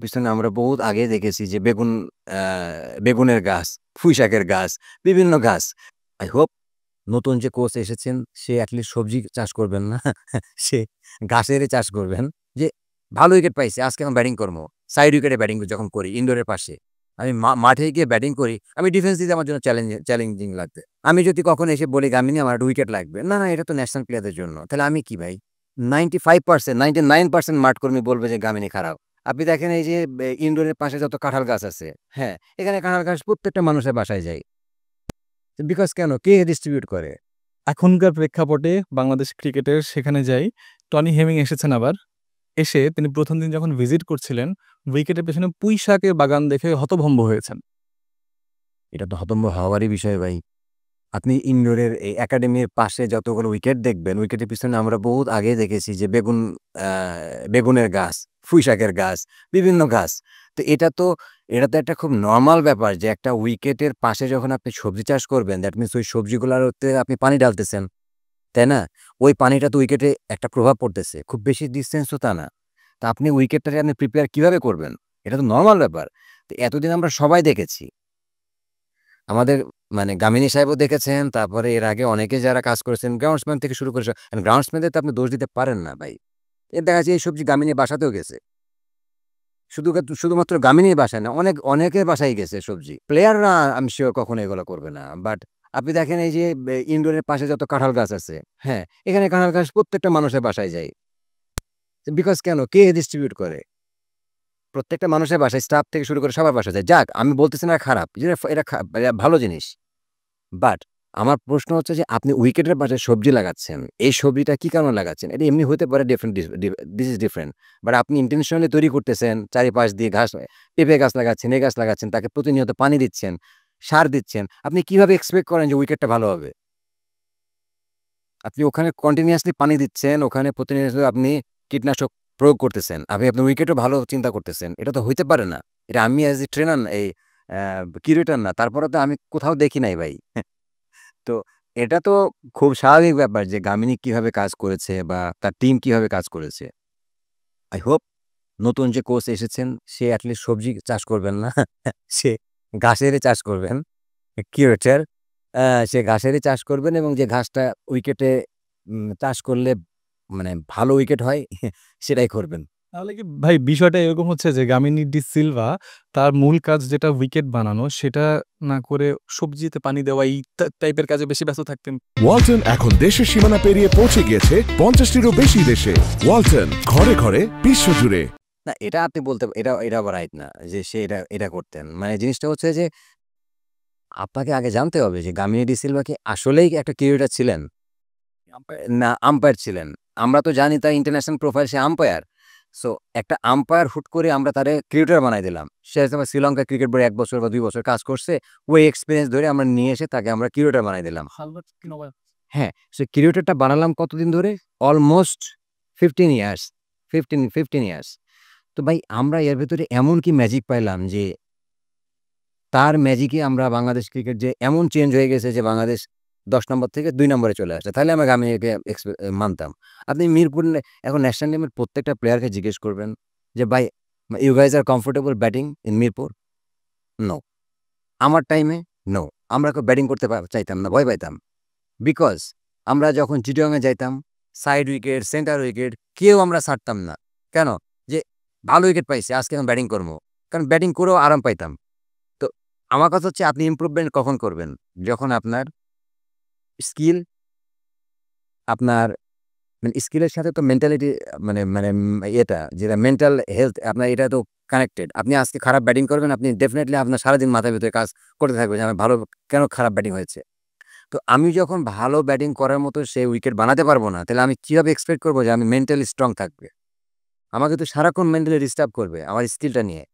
পিছনে আমরা বহুত আগে দেখেছি যে আ বেগুনের গাছ, পুঁইশাকের গাছ, বিভিন্ন গাছ। I hope নতুন যে কোচ এসেছেন সে এটলিস্ট সবজি চাষ করবেন না। সে ঘাসেরই চাষ করবেন। যে ভালো উইকেট পাইছি আজকে আমি ব্যাটিং করবো। সাইড উইকেটে ব্যাটিং যখন করি ইনডোরের পাশে। আমি মাঠে গিয়ে ব্যাটিং করি। আমি ডিফেন্স দিতে আমার জন্য চ্যালেঞ্জিং লাগবে। আমি যদি কখনো এসে বলি গামিনী আমার একটা উইকেট লাগবে। না, এটা তো ন্যাশনাল প্লেয়ারদের জন্য। তাহলে আমি কি ভাই? 95% 99% মাঠকর্মী বলবে যে গামিনী খারাপ। আপনি দেখেন এই যে ইনডোরের পাশে যত কাঁঠাল গাছ আছে, হ্যাঁ? এখানে কাঁঠাল গাছ প্রত্যেকটা মানুষের বাসায় যায়। বিকজ কেন? কে ডিস্ট্রিবিউট করে? এখনকার প্রেক্ষাপটে বাংলাদেশ ক্রিকেটের সেখানে যাই। টনি হেমিং এসেছেন আবার। এসে তিনি ১ম দিন যখন ভিজিট করছিলেন, উইকেটের পেছনে পুঁইশাকের বাগান দেখে হতভম্ব হয়েছেন। এটা তো হতম্ব হওয়ারই বিষয় ভাই। আপনি ইনডোরের এই একাডেমির পাশে যতগুলো উইকেট দেখবেন, উইকেটের পিছনে আমরা বহুত আগেই দেখেছি যে আ বেগুনের গাছ, পুঁইশাকের গাছ, বিভিন্ন গাছ। তো এটা তো একটা খুব নরমাল ব্যাপার যে একটা উইকেটের পাশে যখন আপনি সবজি চাষ করবেন, দ্যাট মিনস ওই সবজিগুলাতে আপনি পানি ঢালতেছেন, তাই না? ওই পানিটা তো উইকেটে একটা প্রভাব পড়তেছে। খুব বেশি ডিসট্যান্স তো তা না। তো আপনি উইকেটটাকে আপনি প্রিপেয়ার কিভাবে করবেন? এটা তো নরমাল ব্যাপার। তো এতদিন আমরা সবাই দেখেছি। আমাদের মানে গামিনী সাহেবও দেখেছেন, তারপরে এর আগে অনেকে যারা কাজ করেছেন, গ্রাউন্ডসম্যান থেকে শুরু করে গ্রাউন্ডসম্যানদের তো আপনি দোষ দিতে পারেন না ভাই। দেখা যাচ্ছে এই সবজি গামিনীর বাসাতেও গেছে। শুধুমাত্র গামিনীর বাসায় না, অনেকের বাসায় গেছে সবজি। প্লেয়াররা আমি সিউর কখনো এগুলো করবে না। বাট আপনি দেখেন এই যে ইনডোরের পাশে যত কাঁঠাল গাছ আছে, হ্যাঁ? এখানে কাঁঠাল গাছ প্রত্যেকটা মানুষের বাসায় যায়। বিকজ কেন? কে ডিস্ট্রিবিউট করে? প্রত্যেকটা মানুষের বাসায় স্টাফ থেকে শুরু করে সবার বাসায় যায়। যাক, আমি বলতেছি না খারাপ। এটা ভালো জিনিস। বাট আমার প্রশ্ন হচ্ছে যে আপনি উইকেটের পাশে সবজি লাগাচ্ছেন। এই সবজিটা কি কারণে লাগাচ্ছেন? এটা এমনি হতে পারে different this is different. But আপনি ইনটেনশনালি তৈরি করতেছেন। চারিপাশ দিয়ে পেঁপে গাছ লাগাচ্ছেন, গাছ লাগাচ্ছেন, তাকে প্রতিনিয়ত পানি দিচ্ছেন, সার দিচ্ছেন। আপনি কিভাবে এক্সপেক্ট করেন যে উইকেটটা ভালো হবে? আপনি ওখানে কন্টিনিউয়াসলি পানি দিচ্ছেন, ওখানে প্রতিনিয়ত আপনি কীটনাশক প্রয়োগ করতেছেন। আপনি আপনার উইকেটও ভালো চিন্তা করতেছেন। এটা তো হইতে পারে না। এটা আমি as a trainer a curator না। তারপরেও তো আমি কোথাও দেখি নাই ভাই। তো এটা তো খুব স্বাভাবিক ব্যাপার যে গামিনী কিভাবে কাজ করেছে বা তার টিম কিভাবে কাজ করেছে। আই হোপ নতুন যে কোচ এসেছেন সে এটলিস্ট সবজি চাষ করবেন না। সে ঘাসেরই চাষ করবেন। কিউরেটর সে ঘাসেরই চাষ করবেন এবং যে ঘাসটা উইকেটে চাষ করলে মানে ভালো উইকেট হয় সেটাই করবেন। তাহলে কি ভাই বিষয়টা এরকম হচ্ছে যে গামিনী ডি সিলভা তার মূল কাজ যেটা উইকেট বানানো সেটা না করে সবজিতে পানি দেওয়া এই টাইপের কাজে বেশি ব্যস্ত থাকতেন। ওয়ালটন এখন দেশের সীমানা পেরিয়ে পৌঁছে গিয়েছে ৫০টিরও বেশি দেশে। ওয়ালটন ঘরে ঘরে বিশ্বজুড়ে। না, এটা আপনি বলতে এটা আবার রাইট না যে সে এটা করতেন। মানে জিনিসটা হচ্ছে যে আপনাকে আগে জানতে হবে যে গামিনী ডি সিলভা কি আসলেই একটা ক্রিকেটার ছিলেন? না আম্পায়ার ছিলেন। আমরা তো জানি তার ইন্টারন্যাশনাল প্রোফাইল সে আম্পায়ার। সো একটা আম্পায়ার হুট করে আমরা তারে ক্রিকেটার বানাই দিলাম। সে হয়তোবা শ্রীলঙ্কা ক্রিকেট বোর্ডে ১ বছর বা ২ বছর কাজ করছে। ওই এক্সপেরিয়েন্স ধরে আমরা নিয়ে এসে তাকে আমরা ক্রিকেটার বানাই দিলাম। হ্যাঁ, সে ক্রিকেটারটা বানালাম কতদিন ধরে? Almost 15 years. 15 ইয়ার্স। তো ভাই আমরা এর ভেতরে এমন কি ম্যাজিক পাইলাম যে তার ম্যাজিকে আমরা বাংলাদেশ ক্রিকেট যে এমন চেঞ্জ হয়ে গেছে যে বাংলাদেশ ১০ নম্বর থেকে ২ নম্বরে চলে আসছে। তাহলে আমি একে মানতাম। আপনি এখন ন্যাশনাল টিমের প্রত্যেকটা প্লেয়ারকে জিজ্ঞেস করবেন যে, "ভাই you guys are comfortable batting in Mirpur?" No. আমার টাইমে নো। আমরা কেউ ব্যাটিং করতে চাইতাম না, ভয় পাইতাম। বিকজ আমরা যখন চিটাগং এ যাইতাম, সাইড উইকেট, সেন্টার উইকেট কেউ আমরা ছাড়তাম না। কেন? যে ভালো উইকেট পাইছি, আজকে আমি ব্যাটিং করবো। কারণ ব্যাটিং করেও আরাম পাইতাম। তো আমার কথা হচ্ছে আপনি ইমপ্রুভমেন্ট কখন করবেন? যখন আপনার স্কিল, আপনার মানে স্কিলের সাথে তো মেন্টালিটি মানে মানে ইয়েটা যেটা মেন্টাল হেলথ আপনার এটা তো কানেক্টেড। আপনি আজকে খারাপ ব্যাটিং করবেন, আপনি ডেফিনিটলি আপনার সারাদিন মাথার ভিতরে কাজ করতে থাকবে যে আমার ভালো কেন খারাপ ব্যাটিং হয়েছে? তো আমি যখন ভালো ব্যাটিং করার মতো সেই উইকেট বানাতে পারবো না, তাহলে আমি কিভাবে এক্সপেক্ট করবো যে আমি মেন্টালি স্ট্রং থাকবে? আমাকে তো সারাক্ষণ মেন্টালি ডিস্টার্ব করবে আমার স্কিলটা নিয়ে।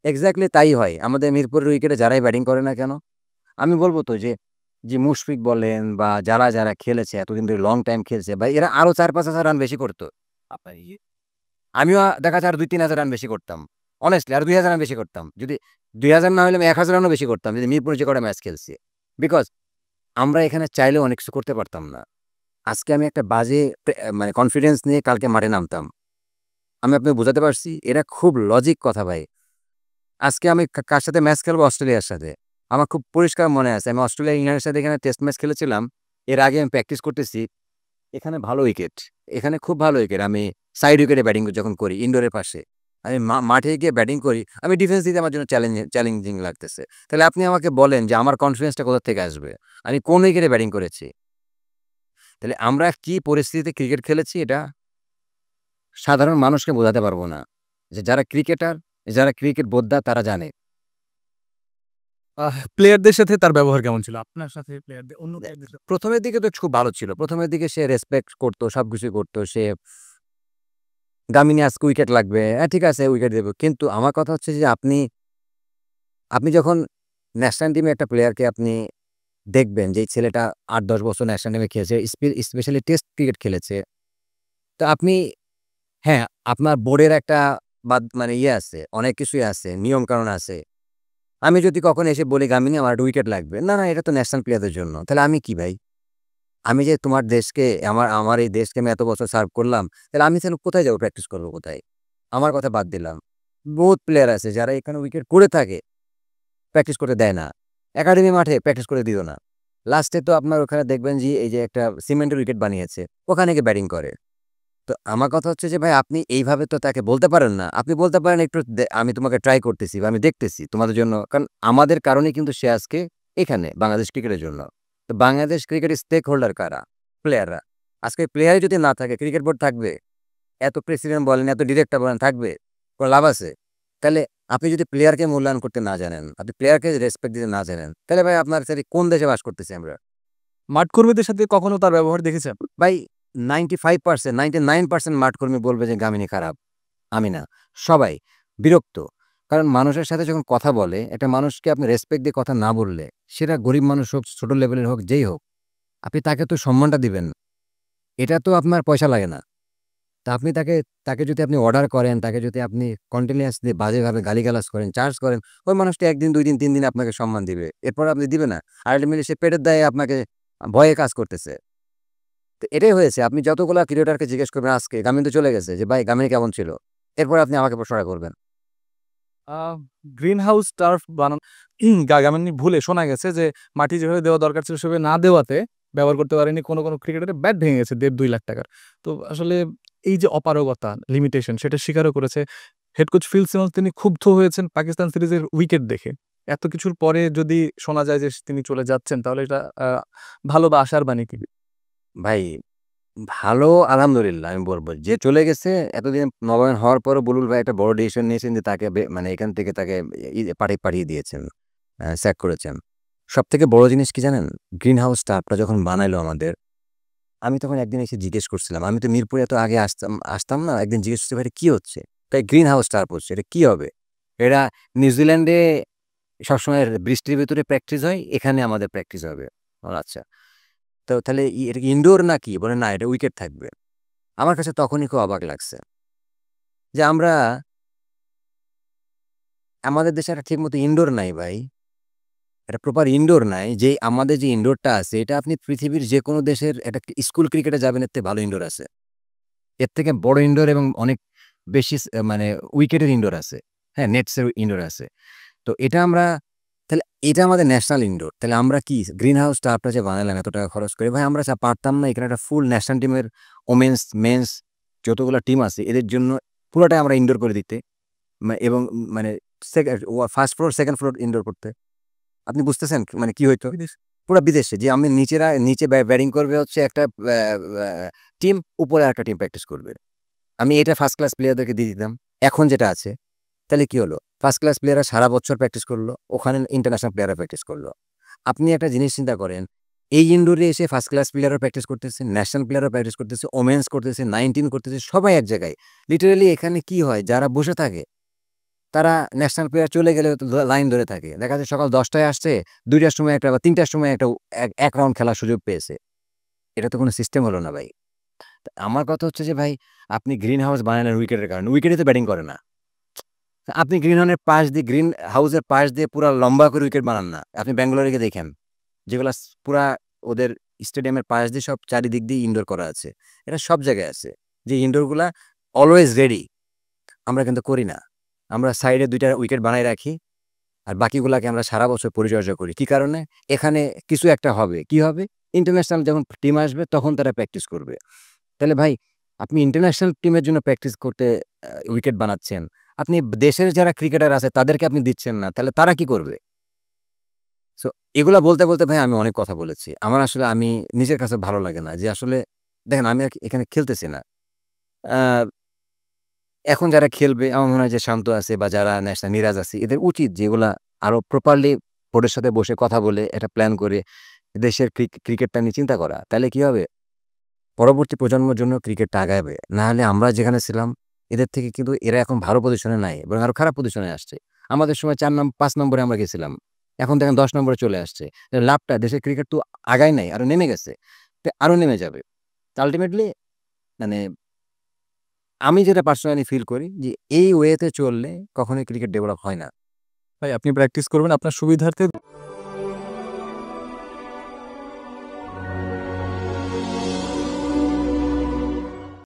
এক্সাক্টলি তাই হয়। আমাদের মিরপুরের উইকেটে যারাই ব্যাটিং করে না কেন? আমি বলব তো যে মুশফিক বলেন বা যারা খেলেছে এতদিন ধরে লং টাইম খেলছে বা এরা আরো ৪-৫ হাজার রান বেশি করত। আপনার আমিও দেখা যায় আরো ২-৩ হাজার রান বেশি করতাম। honestly আরো ২,০০০ রান বেশি করতাম। যদি ২,০০০ না হইলে আমি ১,০০০ রানও বেশি করতাম যদি মিরপুরে যে কটা ম্যাচ খেলছি। বিকজ আমরা এখানে চাইলেও অনেক কিছু করতে পারতাম না। আজকে আমি একটা বাজে মানে কনফিডেন্স নিয়ে কালকে মাঠে নামতাম। আমি আপনাকে বোঝাতে পারছি? এটা খুব লজিক কথা ভাই। আজকে আমি কার সাথে ম্যাচ খেলবো? অস্ট্রেলিয়ার সাথে। আমার খুব পরিষ্কার মনে আছে। আমি অস্ট্রেলিয়া, ইংল্যান্ডের সাথে এখানে টেস্ট ম্যাচ খেলেছিলাম। এর আগে আমি প্র্যাকটিস করতেছি। এখানে ভালো উইকেট। এখানে খুব ভালো উইকেট। আমি সাইড উইকেটে ব্যাটিং যখন করি ইনডোরের পাশে। আমি মাঠে গিয়ে ব্যাটিং করি। আমি ডিফেন্স দিতে আমার জন্য চ্যালেঞ্জিং লাগতেছে। তাহলে আপনি আমাকে বলেন যে আমার কনফিডেন্সটা কোথা থেকে আসবে? আমি কোন উইকেটে ব্যাটিং করেছি? তাহলে আমরা কি পরিস্থিতিতে ক্রিকেট খেলেছি এটা সাধারণ মানুষকে বোঝাতে পারবো না। যে যারা ক্রিকেটার, যারা ক্রিকেট বোদ্ধা তারা জানে। প্লেয়ারদের সাথে তার ব্যবহার কেমন ছিল? আপনার সাথে প্লেয়ারদের অন্য প্লেয়ারদের সাথে? ১ম এর দিকে তো খুব ভালো ছিল। ১ম এর দিকে সে রেসপেক্ট করত, সবকিছুই করত। সে গামিনী আজকে উইকেট লাগবে। হ্যাঁ, ঠিক আছে উইকেট দেব। কিন্তু আমার কথা হচ্ছে যে আপনি যখন ন্যাশনাল টিমে একটা প্লেয়ারকে আপনি দেখবেন যে এই ছেলেটা ৮-১০ বছর ন্যাশনাল টিমে খেলেছে, স্পেশালি টেস্ট ক্রিকেট খেলেছে। তো আপনি হ্যাঁ, আপনার বোর্ডের একটা মানে ইয়ে আছে, অনেক কিছুই আছে, নিয়মকানুন আছে। আমি যদি কখনো এসে বলি, "গামিনী আমার একটা উইকেট লাগবে।" "না, না, এটা তো ন্যাশনাল প্লেয়ারদের জন্য।" তাহলে আমি কি ভাই? আমি যে তোমার দেশকে আমার এই দেশকে আমি এত বছর সার্ভ করলাম, তাহলে আমি তাহলে কোথায় যাবো? প্র্যাকটিস করব কোথায়? আমার কথা বাদ দিলাম। বহুত প্লেয়ার আছে যারা এখানে উইকেট করে থাকে, প্র্যাকটিস করতে দেয় না। একাডেমি মাঠে প্র্যাকটিস করে দিল না। লাস্টে তো আপনার ওখানে দেখবেন যে এই যে একটা সিমেন্টের উইকেট বানিয়েছে, ওখানে গিয়ে ব্যাটিং করে। তো আমার কথা হচ্ছে যে ভাই আপনি এইভাবে তো তাকে বলতে পারেন না। আপনি বলতে পারেন একটু আমি তোমাকে ট্রাই করতেছি বা আমি দেখতেছি তোমাদের জন্য। কারণ আমাদের কারণেই কিন্তু সে আজকে এখানে বাংলাদেশ ক্রিকেটের জন্য। তো বাংলাদেশ ক্রিকেটের স্টেক হোল্ডার কারা? প্লেয়াররা। আজকে প্লেয়ারই যদি না থাকে ক্রিকেট বোর্ড থাকবে? এত প্রেসিডেন্ট বলেন, এত ডিরেক্টর বলেন থাকবে? কোনো লাভ আছে? তাহলে আপনি যদি প্লেয়ারকে মূল্যায়ন করতে না জানেন, আপনি প্লেয়ারকে রেসপেক্ট দিতে না জানেন, তাহলে ভাই আপনার সাথে কোন দেশে বাস করতেছি আমরা? মাঠকর্মীদের সাথে কখনো তার ব্যবহার দেখেছেন? ভাই 95% 99% মাঠকর্মী বলবে যে গামিনী খারাপ। আমি না। সবাই বিরক্ত। কারণ মানুষের সাথে যখন কথা বলে, একটা মানুষকে আপনি রেসপেক্ট দিয়ে কথা না বললে, সেটা গরিব মানুষ হোক, ছোট লেভেলের হোক, যেই হোক, আপনি তাকে তো সম্মানটা দিবেন। এটা তো আপনার পয়সা লাগে না। তা আপনি তাকে যদি আপনি অর্ডার করেন, তাকে যদি আপনি কন্টিনিউয়াসলি বাজেভাবে গালিগালাজ করেন, চার্জ করেন, ওই মানুষটা ১ দিন, ২ দিন, ৩ দিন আপনাকে সম্মান দিবে। এরপর আপনি দিবে না। আল্টিমেটলি সে পেটের দায়ে আপনাকে ভয়ে কাজ করতেছে। তো এটাই হয়েছে। আপনি যতগুলা ক্রিকেটারকে জিজ্ঞেস করবেন আজকে, গামিনী তো চলে গেছে যে, "ভাই গামিনী কেমন ছিল?" এরপরে আপনি আমাকে প্রশ্নটা করবেন। আ গ্রিন হাউস টার্ফ গামানি ভুলে শোনা গেছে যে মাটি যেভাবে দেওয়া দরকার ছিল সেভাবে না দেওয়াতে ব্যবহার করতে পারেনি কোনো ক্রিকেটারের ব্যাট ভেঙে গেছে ১.৫-২ লাখ টাকার। তো আসলে এই যে অপারগতা, লিমিটেশন সেটা স্বীকারও করেছে। হেড কোচ ফিল সিমন্স তিনি ক্ষুব্ধ হয়েছেন পাকিস্তান সিরিজের উইকেট দেখে। এত কিছুর পরে যদি শোনা যায় যে তিনি চলে যাচ্ছেন তাহলে এটা ভালো বা আশার বাণী কি? ভাই ভালো আলহামদুলিল্লাহ আমি বলব। যে চলে গেছে এতদিন নবায়ন হওয়ার পরও বুলবুল ভাই একটা বড় ডিসিশন নিয়েছেন যে তাকে মানে এখান থেকে তাকে পাঠিয়ে দিয়েছেন। স্যাক করেছেন। সবথেকে বড় জিনিস কি জানেন? গ্রিন হাউস টার্ফটা যখন বানাইলো আমাদের, আমি তখন একদিন এসে জিজ্ঞেস করছিলাম। আমি তো মিরপুরে এত আগে আসতাম না। একদিন জিজ্ঞেস করছি, "ভাই এটা কি হচ্ছে?" তাই গ্রিন হাউস টার্ফ হচ্ছে। এটা কি হবে? এরা নিউজিল্যান্ডে সবসময় বৃষ্টির ভেতরে প্র্যাকটিস হয়, এখানে আমাদের প্র্যাকটিস হবে। আচ্ছা। তো তাহলে এটা কি ইনডোর নাকি? বলে, "না, এটা উইকেট থাকবে।" আমার কাছে তখনই খুব অবাক লাগছে। যে আমাদের দেশে একটা ঠিকমতো ইনডোর নাই ভাই। একটা প্রপার ইনডোর নাই। যে আমাদের যে ইনডোরটা আছে এটা আপনি পৃথিবীর যেকোনো দেশের একটা স্কুল ক্রিকেটে যাবেন এর থেকে ভালো ইনডোর আছে। এর থেকে বড় ইনডোর এবং অনেক বেশি মানে উইকেটের ইনডোর আছে। হ্যাঁ, নেটসের ইনডোর আছে। তো তাহলে এটা আমাদের ন্যাশনাল ইনডোর। তাহলে আমরা কি গ্রিন হাউস টার্ফটা যে বানাইলাম এত টাকা খরচ করে, ভাই আমরা পারতাম না এখানে একটা ফুল ন্যাশনাল টিমের ওমেন্স, মেন্স যতগুলা টিম আছে এদের জন্য পুরাটাই আমরা ইনডোর করে দিতে এবং মানে first floor, second floor indoor করতে। আপনি বুঝতেছেন মানে কি হইতো? বিদেশ পুরা বিদেশে যে আমি নিচে ব্যাটিং করবে হচ্ছে একটা টিম, উপরে আরেকটা টিম প্র্যাকটিস করবে। আমি এটা ফার্স্ট ক্লাস প্লেয়ারদেরকে দিয়ে দিতাম। এখন যেটা আছে তাহলে কি হলো? ফার্স্ট ক্লাস প্লেয়াররা সারা বছর প্র্যাকটিস করলো। ওখানে ইন্টারন্যাশনাল প্লেয়াররা প্র্যাকটিস করলো। আপনি একটা জিনিস চিন্তা করেন, এই ইনডোরে এসে ফার্স্ট ক্লাস প্লেয়াররা প্র্যাকটিস করতেছে, ন্যাশনাল প্লেয়াররা প্র্যাকটিস করতেছে, ওমেন্স করতেছে, 19 করতেছে, সবাই এক জায়গায়। লিটারেলি এখানে কি হয়? যারা বসে থাকে তারা ন্যাশনাল প্লেয়ার চলে গেলে লাইন ধরে থাকে। দেখা যায় সকাল ১০ টায় আসছে, ২ টার সময় একটা বা ৩ টার সময় একটা এক রাউন্ড খেলার সুযোগ পেয়েছে। এটা তো কোনো সিস্টেম হলো না ভাই। আমার কথা হচ্ছে যে ভাই আপনি গ্রিন হাউস বানালেন উইকেটের কারণে। উইকেটে তো ব্যাটিং করে না। আপনি গ্রিন হাউসের পাশ দিয়ে পুরা লম্বা করে উইকেট বানান না। আপনি ব্যাঙ্গালোরে গিয়ে দেখেন। যেগুলা পুরা ওদের স্টেডিয়ামের পাশ দিয়ে সব চারিদিক দিয়ে ইনডোর করা আছে। এটা সব জায়গায় আছে। যে ইনডোর গুলা অলওয়েজ রেডি। আমরা কিন্তু করি না। আমরা সাইডে ২টা উইকেট বানায় রাখি। আর বাকিগুলাকে আমরা সারা বছর পরিচর্যা করি। কি কারণে? এখানে কিছু একটা হবে। কি হবে? ইন্টারন্যাশনাল যখন টিম আসবে তখন তারা প্র্যাকটিস করবে। তাহলে ভাই আপনি ইন্টারন্যাশনাল টিমের জন্য প্র্যাকটিস করতে উইকেট বানাচ্ছেন। আপনি দেশের যারা ক্রিকেটার আছে তাদেরকে আপনি দিচ্ছেন না। তাহলে তারা কি করবে? সো এগুলা বলতে ভাই আমি অনেক কথা বলেছি। আমার আসলে আমি নিজের কাছে ভালো লাগে না যে আসলে দেখেন আমি এখানে খেলতেছি না। আ এখন যারা খেলবে আমার মনে হয় যে শান্ত আছে বা যারা মিরাজ আছে এদের উচিত যে এগুলা আরো প্রপারলি বোর্ডের সাথে বসে কথা বলে একটা প্ল্যান করে দেশের ক্রিকেটটা নিয়ে চিন্তা করা। তাইলে কি হবে? পরবর্তী প্রজন্মের জন্য ক্রিকেটটা আগাবে। না হলে আমরা যেখানে ছিলাম এদের থেকে কিন্তু এরা এখন ভালো পজিশনে নাই বরং আরো খারাপ পজিশনে আসছে। আমাদের সময় ৫ নম্বরে আমরা গেছিলাম। এখন দেখেন ১০ নম্বরে চলে আসছে। লাভটা দেশের ক্রিকেট তো আগায় নাই, আরো নেমে গেছে। আরো নেমে যাবে। আল্টিমেটলি মানে আমি যেটা পার্সোনালি ফিল করি যে এই ওয়েতে চললে কখনোই ক্রিকেট ডেভেলপ হয় না। ভাই আপনি প্র্যাকটিস করবেন আপনার সুবিধার্থে।